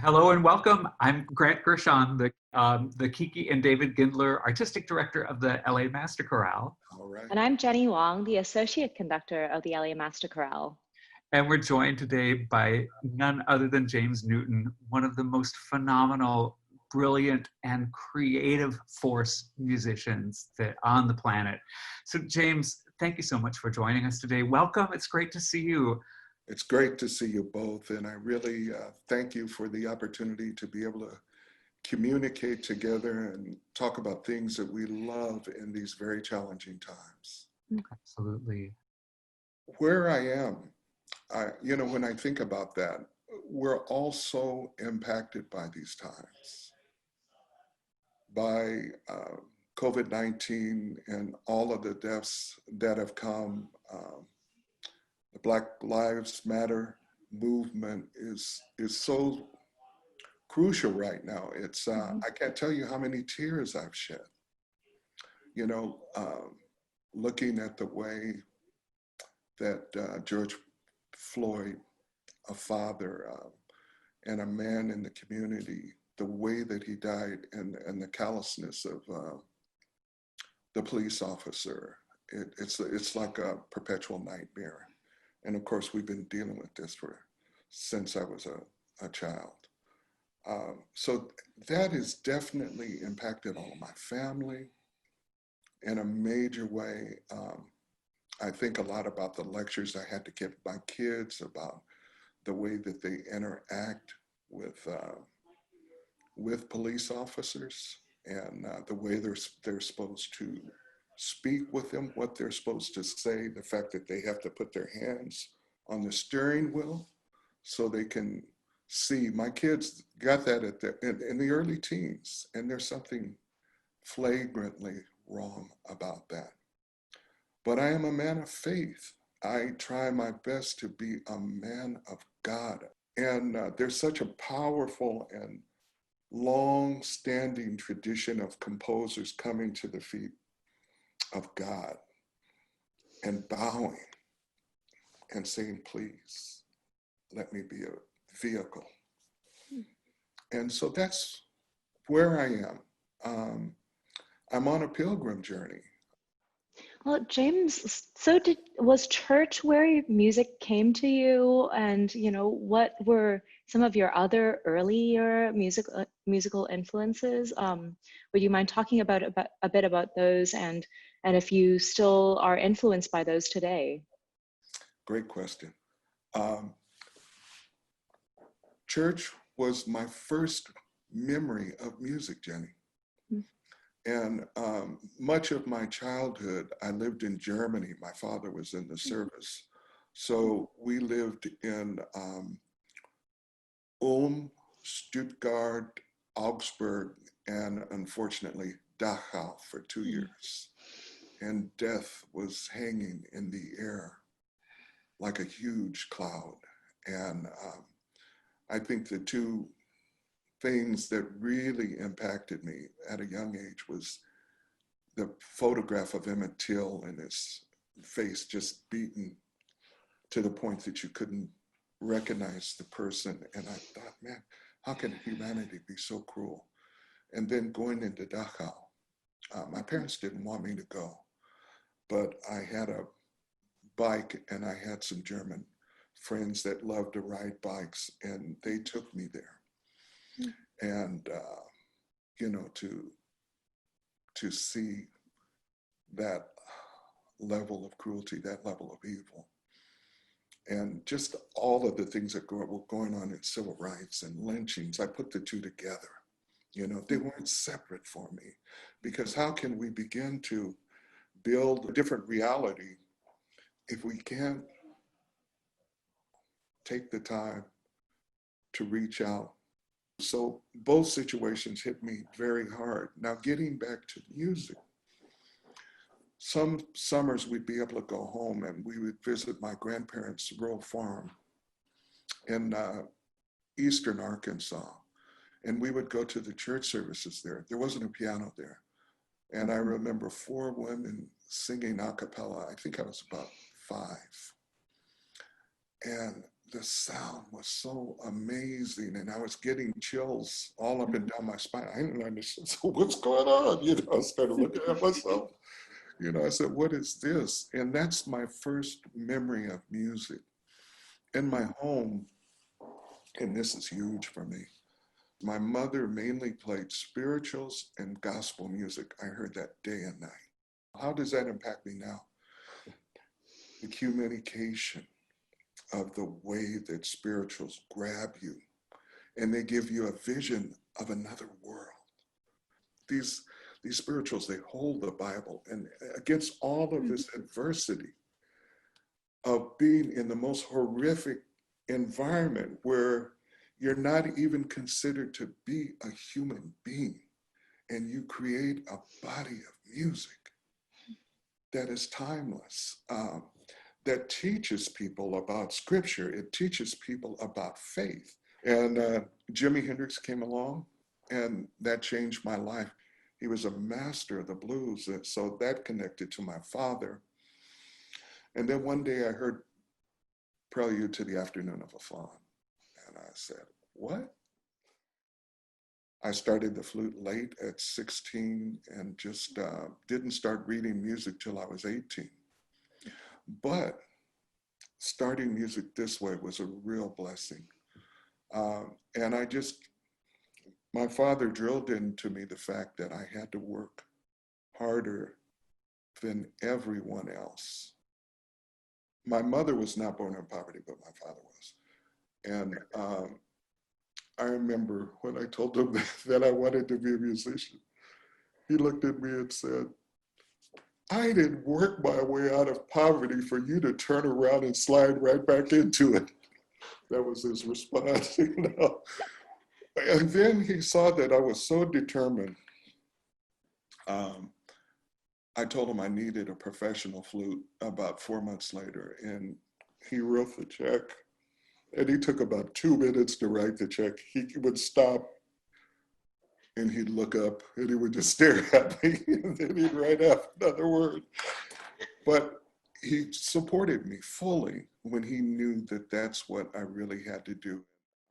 Hello and welcome. I'm Grant Gershon, the Kiki and David Gindler Artistic Director of the LA Master Chorale. All right. And I'm Jenny Wong, the Associate Conductor of the LA Master Chorale. And we're joined today by none other than James Newton, one of the most phenomenal, brilliant, and creative force musicians on the planet. So James, thank you so much for joining us today. Welcome, it's great to see you. It's great to see you both, and I really thank you for the opportunity to be able to communicate together and talk about things that we love in these very challenging times. Absolutely. Where I am, when I think about that, we're all so impacted by these times, by COVID-19 and all of the deaths that have come. The Black Lives Matter movement is so crucial right now. It's I can't tell you how many tears I've shed. Looking at the way that George Floyd, a father and a man in the community, the way that he died, and the callousness of the police officer, it's like a perpetual nightmare. And of course, we've been dealing with this since I was a child. So that has definitely impacted all of my family in a major way. I think a lot about the lectures I had to give my kids about the way that they interact with police officers, and the way they're supposed to speak with them, what they're supposed to say, the fact that they have to put their hands on the steering wheel so they can see. My kids got that in the early teens, and there's something flagrantly wrong about that. But I am a man of faith. I try my best to be a man of God. And there's such a powerful and long-standing tradition of composers coming to the feet of God and bowing and saying, please, let me be a vehicle. And so that's where I am. I'm on a pilgrim journey. Well, James, was church where your music came to you? And, what were some of your other earlier musical influences? Would you mind talking about a bit about those, and if you still are influenced by those today? Great question. Church was my first memory of music, Jenny. And much of my childhood, I lived in Germany. My father was in the service. So we lived in Ulm, Stuttgart, Augsburg, and unfortunately, Dachau for 2 years. And death was hanging in the air like a huge cloud. And I think the two things that really impacted me at a young age was the photograph of Emmett Till and his face just beaten to the point that you couldn't recognize the person. And I thought, man, how can humanity be so cruel? And then going into Dachau, my parents didn't want me to go, but I had a bike and I had some German friends that loved to ride bikes, and they took me there. And, to see that level of cruelty, that level of evil, and just all of the things that were going on in civil rights and lynchings, I put the two together. They weren't separate for me, because how can we begin to build a different reality if we can't take the time to reach out? So both situations hit me very hard. Now, getting back to music, some summers we'd be able to go home and we would visit my grandparents' rural farm in eastern Arkansas. And we would go to the church services there. There wasn't a piano there. And I remember 4 women singing a cappella. I think I was about 5. And the sound was so amazing, and I was getting chills all up and down my spine. I didn't understand. So what's going on? You know, I started looking at myself. You know, I said, what is this? And that's my first memory of music. In my home, and this is huge for me, my mother mainly played spirituals and gospel music. I heard that day and night. How does that impact me now? The communication of the way that spirituals grab you and they give you a vision of another world. These spirituals, they hold the Bible, and against all of this adversity of being in the most horrific environment where you're not even considered to be a human being, and you create a body of music that is timeless, that teaches people about scripture. It teaches people about faith. And Jimi Hendrix came along, and that changed my life. He was a master of the blues, and so that connected to my father. And then one day I heard Prelude to the Afternoon of a Faun, and I said, what? I started the flute late at 16 and just didn't start reading music till I was 18. But starting music this way was a real blessing. And my father drilled into me the fact that I had to work harder than everyone else. My mother was not born in poverty, but my father was. And I remember when I told him that I wanted to be a musician, he looked at me and said, I didn't work my way out of poverty for you to turn around and slide right back into it. That was his response, you know. And then he saw that I was so determined. I told him I needed a professional flute about 4 months later, and he wrote the check. And he took about 2 minutes to write the check. He would stop and he'd look up and he would just stare at me, and then he'd write out another word. But he supported me fully when he knew that that's what I really had to do.